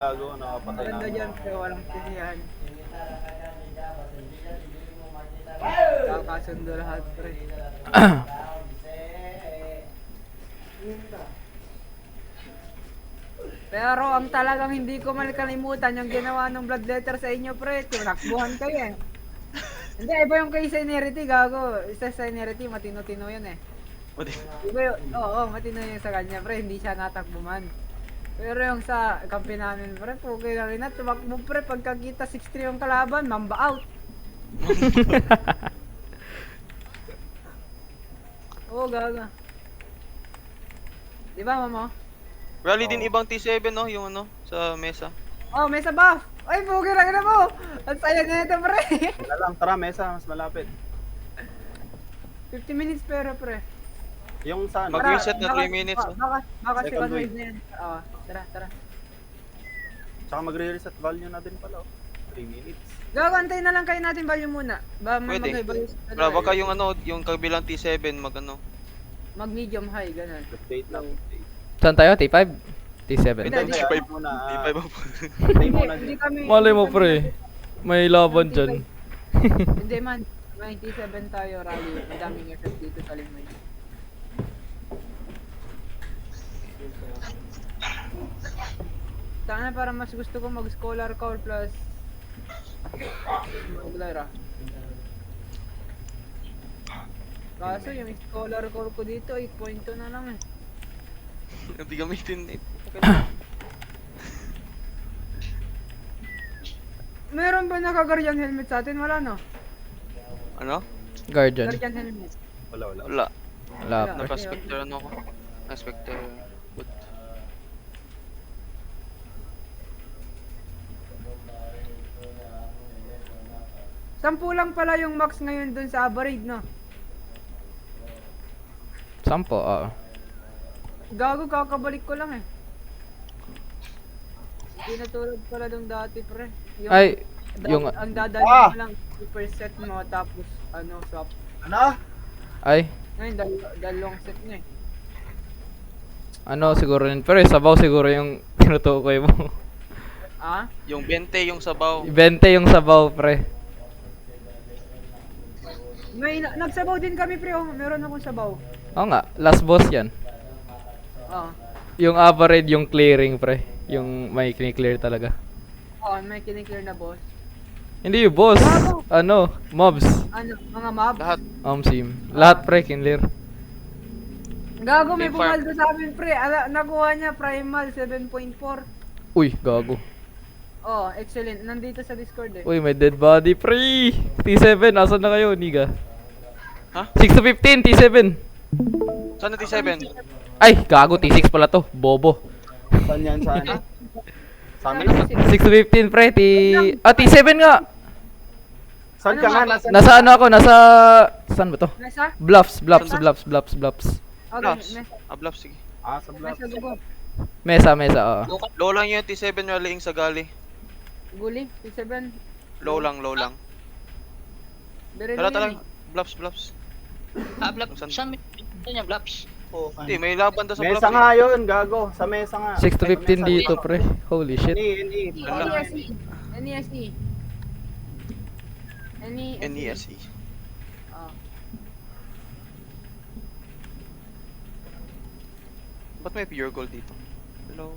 Gago, nakapatay na Maganda ako. dyan, pero walang tinihan. Kakasundo lahat, pre. Pero ang talagang hindi ko makalimutan yung ginawa ng blood letter sa inyo, pre. Tinakbuhan kayo eh. Hindi, iba yung kay Senerity, gago. Isa sa Senerity, matino-tino yun eh. Iba yun, oo, matino yun sa kanya, pre. Hindi siya natakbo man. Pero yung sa kampi namin, pre, pugay na rin na. Tumakbo, pre. Pagkakita 6-3 yung kalaban, mamba out. Oo, gaga. Di ba, mamo? Rally din ibang T7 no, yung ano, sa mesa. Oh, may sa buff! Ay, pugay na mo! Ang saya na ito, pre. Wala lang, tara, mesa, mas malapit. 50 minutes pero, pre. Yung sa ano? Mag-reset na 3 minutes. Oh. Baka Second second wave. wave na yan. Oo, tara. Tsaka magre-reset value na din pala, oh. 3 minutes. Gago, antay na lang kayo natin value muna. Ba, may Pwede. mag-value. Bra, baka yung ano, yung kabilang T7 mag ano. Mag-medium high, ganun. Update lang, update. Saan tayo? T5? T7? Hindi, Hindi, T5 ano muna, T5 ah, ba? Play muna Hindi dyan. kami... Malay mo hindi pre, kami- may laban dyan. Hindi man. 97 tayo rally. Madaming effect dito sa limay. Sana para mas gusto ko mag-scholar core plus Maglara. Kaso yung scholar core ko dito 8.2 na lang eh. Hindi gamitin eh. Meron ba naka-guardian helmet sa atin? Wala no? Ano? Guardian. Guardian helmet. Wala. Wala. Wala pre. Naka-specter ano ko. Naka-specter. Good. Sampu lang pala yung max ngayon dun sa Aberrade, no? 10, oo. Gago, kakabalik ko lang eh. Hindi na tulad pala nung dati, pre. Ay, yung, Ang dadali mo lang, super set mo, tapos ano, swap. Ano? ay, Ngayon, dalawang set na eh. ano siguro yun. Pero sabaw siguro yung tinutukoy mo. Ah? Yung 20 yung sabaw. 20 yung sabaw pre. May, nagsabaw din kami, pre. Oh. Meron akong sabaw. Oo nga, last boss yan. Oo. Yung average yung clearing pre. Yung may kini-clear talaga. Oo, may kiniklear na boss. Hindi yung boss. Gago. Ano, mobs. Ano, mga mob? Lahat. Sim. Lahat pre, kinlear. Gago, may Team farm. bumaldo sa amin, pre. Nakuha niya primal 7.4. Uy, gago. Oh, excellent. Nandito sa Discord eh. Uy, may dead body pre. T7, asan na kayo, niga? Ha? 6 to 15, T7. Saan na T7? Ay, gago, T6 pala to. Bobo. Saan yan, saan? Sa amin? 6 to 15 pre, T7 nga. Saan ka nga? Nasa Nasa ano ako, nasa... Saan ba to? Nasa? Bluffs. Okay, Bluffs. nasa. Bluffs, sige. sa block. Nasa dugo. Mesa, oo. Low lang yung T7 rallying sa gali. Guli, 7. Low lang. Very Tara, low tara. yun eh. Bluffs. Blap, Saan? saan niya Blaps? Hindi, may laban daw sa Mesa bluffs. nga yun, gago. Sa mesa nga. 6 to 15 Mesa. dito pre. Holy shit. NE. NESE. NESE. NESE. Oh. Ba't may pure gold dito? Hello.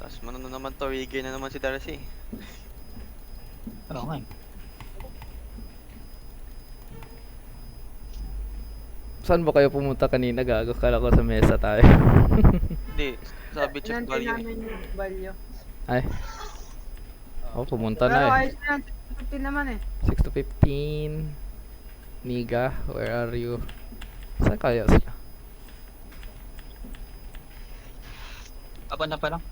Tapos na naman to, rigay na naman si Darcy. Oo nga. Saan ba kayo pumunta kanina, gago? Kala ko sa mesa tayo. Hindi, sabi check Inantay value. namin yung value. Ay. Oh, pumunta Pero na eh. ayos na yan. 15 naman eh. 6 to 15. Niga, where are you? Saan kaya sila? Aba na pa lang.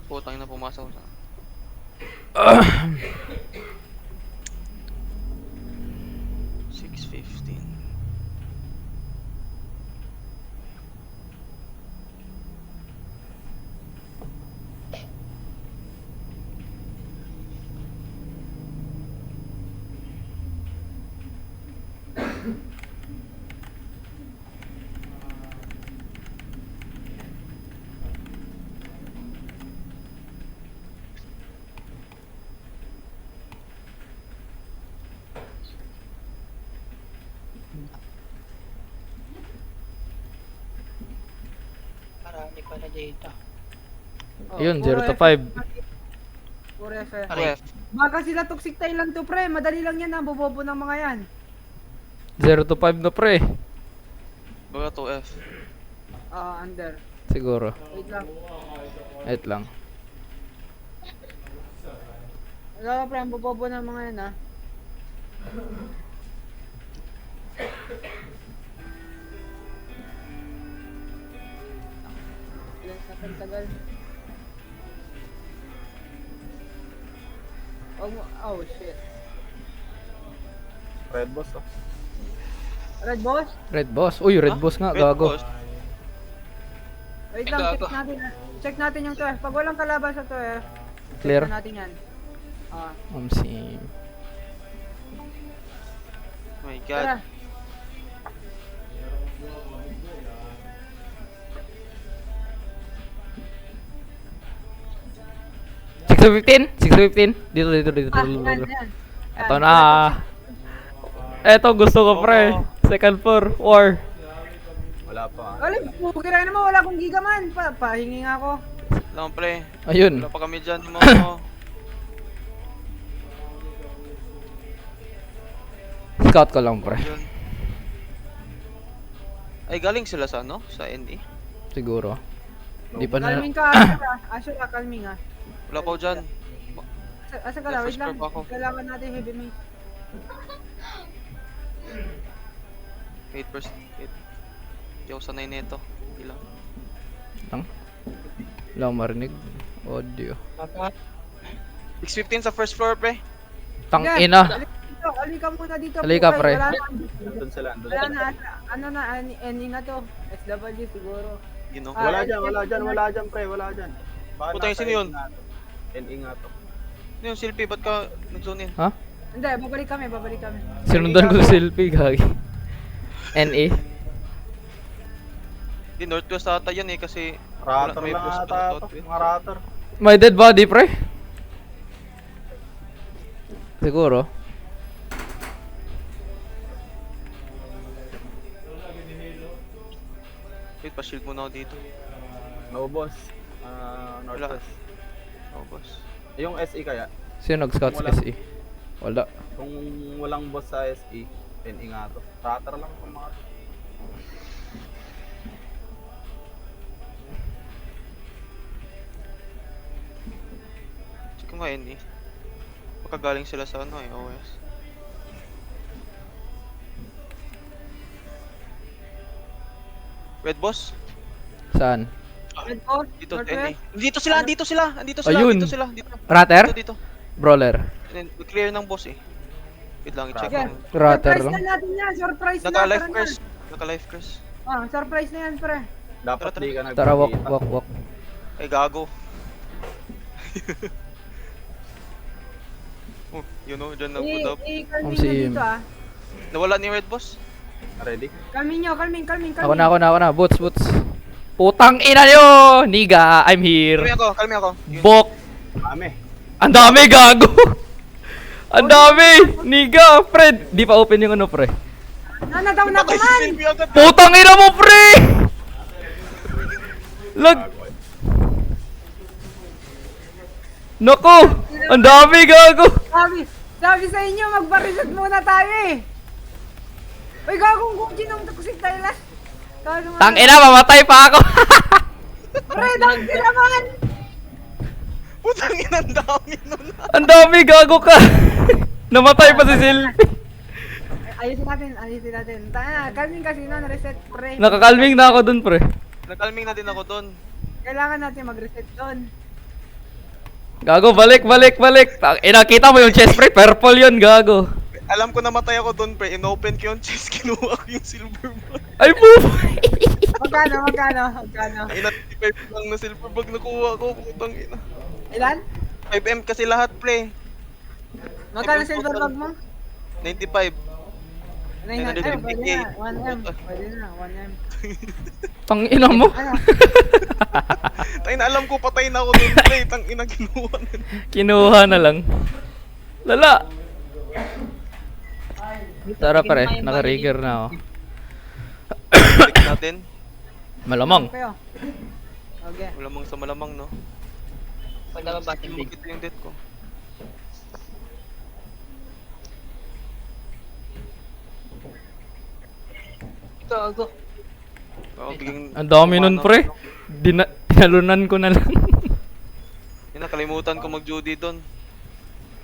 Putang na pumasok sa... $6.15. Marami pala dito. Oh, Ayun, puro 0 to F. 5. Puro F. Aray. Baka sila toxic tayo lang to pre, madali lang yan ang bobobo ng mga yan. 0 to 5 na pre. Baga 2F. Under. Siguro. Wait lang. Wait lang. Wala ka pre, ang bobobo ng mga yan Ilan sa tagal. Oh shit. Red boss oh. Red boss? Red boss. Uy, red Ha? boss nga, Red gago. boss. Wait lang, Gago. check natin yung 12. Pag walang kalaban sa 12, Clear. check na natin yan. Sim. Oh my Tara. god. Six to 15? 6 to 15? Dito. Yan. Ito na. Eto, gusto ko pre. Second floor, war. Wala pa. Wala, pukiray naman, wala akong gigaman. Pahingi nga ako. Lang pre. Ayun. Wala pa kami dyan mo. Scout ko lang pre. Yun. Ay galing sila sa ano? Sa NE? Siguro. Di pa na. Calming ka, Asher, calming ah. Wala pa ako dyan. Asa ka lang, wait First lang. floor pa ako. Kailangan natin heavy mace. 8%. Hindi ako sanay nito. Hindi lang. Lang. Wala akong marinig. Audio. Dapat. 615 sa first floor pre. Tang Yan, ina. Halika muna dito. Halika, Pukay. pre. Wala na, Andun sila, andun wala sila. na, ano na, NE na to. SW siguro. You know. Ah, Wala dyan, pre, wala dyan. Baka Puta, nasa sino yun? NE nga to. NE nga to. Ano yung silpi? Ba't ka nag-zone in? Ha? Hindi, babalik kami. Sinundan ko si selfie, gagi. NA. Di northwest ata yan eh kasi Rater may lang post ata pa to. southwest. Mga rater. My dead body, pre. Siguro. Wait, pa-shield muna ako dito. No boss. Northwest. Oh boss. Yung SE kaya? Sino nag-scout sa Wala. SE? Wala. Kung walang boss sa SE, NE nga to. Rater lang kung mga. Check ko nga NE. Baka galing sila sa ano eh, OS. Red boss? Saan? Red boss, Dito, Northwest. NE. Dito sila! Dito sila! Andito sila! Ayun. Dito sila! Dito. Rater? Dito. Brawler. Clear ng boss eh. Wait lang, i-check Sige. ko. Rater Surprise lang. na natin yan, surprise na. Naka-life tara na. curse. Naka-life curse. Surprise na yan, pre. Dapat Tara, di ka nagpakita. Tara, walk. Ay, gago. Oh, yun o, dyan nag-put up. I-calming Si nyo Im. dito Nawala ni Red Boss. Ready? Calming nyo, calming. Ako na. Boots. Putang ina nyo! Niga, I'm here. Kalmi ako. Yun. Bok. Kami. Ang dami, gago. Ang dami. Niga, Fred. Di pa open yung ano, pre. Nanagaw na ko man! Silvi agad. Putang ina mo, pre! Lag. Nako! Ang dami, gago. Sabi sa inyo, magpa-reset muna tayo eh. Uy, gagong kung sinong takusik tayo last. Tang ina, mamatay pa ako. Pre, dangti naman! Putang ina, ang dami nun. Ang dami, gago ka. Namatay pa si Silvi. Ayusin natin. Calming kasi na, reset pre. Nakakalming na ako dun, pre. Nakalming na din ako doon. Kailangan natin mag-reset doon. Gago, balik. Tang ina, kita mo yung chest, pre. Purple yun, gago. Alam ko namatay ako doon, pre. Inopen ko yung chest, kinuha ko yung silver bag. Ay, move. Magkano? Ina, 55 lang na silver bag nakuha ko. Putang ina. Ilan? 5M kasi lahat, pre. Magkano silver bag mo? 95. 900. Ay, pwede 950K. na. 1M. Tang ina mo. Ano? Tayo na alam ko patay na ako doon, pre. Tang ina, kinuha na. Kinuha na lang. Lala. Tara, pre. Naka-rigger na ako. Balik natin. Malamang. Kayo. Okay. Malamang sa malamang, no? Wala ba batting league? Makita yung death ko. Gago. Oo, biging... Ang dami nun, pre. Tinalunan ko na lang. Yun, nakalimutan ko mag-Judy doon.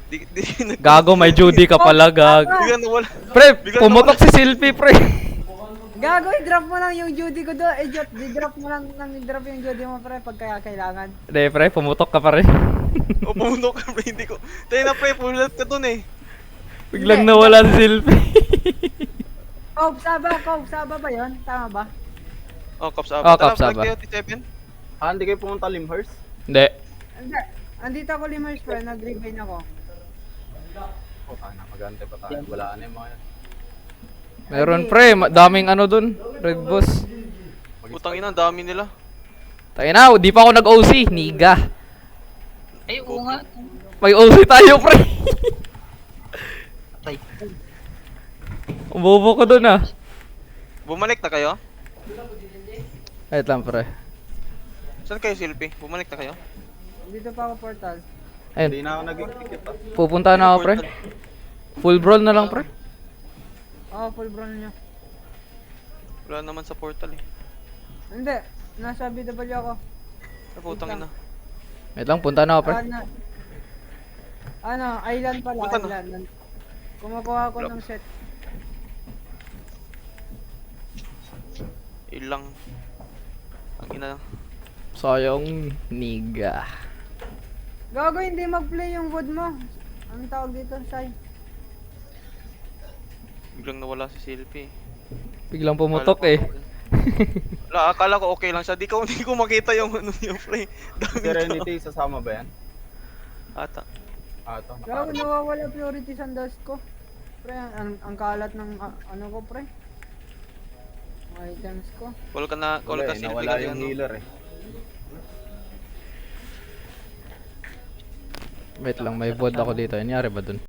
Di Gago, may Judy ka pala, gag. Bigla nawala. Pre, pumutok si Silpy, pre. Gago, i-drop mo lang yung Judy ko doon. I-drop mo lang i-drop yung Judy mo pre pagka kailangan. Hindi, pre, pumutok ka pa rin. O, pumunok ka, pre. Hindi ko... Tayo na, pre. Pulat ka doon, eh. Biglang nawala si Silpy. Kov, Saba ba yun? Tama ba? Oh, Cops Up. Oh, Cops Up. Tayo, T7. Hindi kayo pumunta Limhurst? Hindi. Hindi. Andito ako Limers pre, nag-regain ako. Na, magante pa tayo. Wala na yung mga yan. Meron, pre. Daming ano dun. Red Boss. Putang ina, ang dami nila. Tayo na, di pa ako nag-OC. Niga. Ay, oo nga. May OC tayo, pre. Tay. Umubo ko dun, ah. Bumalik na kayo? Wait lang, pre. Saan kayo, Silpy? Bumalik na kayo? Dito pa ako portal. Hindi Ayun, na ako nag-ticket pa. pupunta na ako, pre. Full brawl na lang, pre. Full brown nyo. Wala naman sa portal, eh. Hindi, nasa BW ako. Ay, putang ina. Wait lang, punta na ako, pre. Island pala, Punta na. island. Kumukuha ako ng set. Ilang. Ang ina. Sayang, niga. Gago, hindi mag-play yung wood mo. Ang tawag dito, Sai? Biglang nawala si Silpy. Biglang pumutok, eh. Akala ko okay lang siya. Di ko makita yung ano yung play. Dami Serenity, sasama ba yan? ata. Ito. Gago, nawawala purity sa dust ko. Pre, ang kalat ng ano ko, pre. Mga items ko. Call ka Silpy Nawala kasi yung ano. healer eh. Wait lang, may VOD ako dito. Anyari ba dun?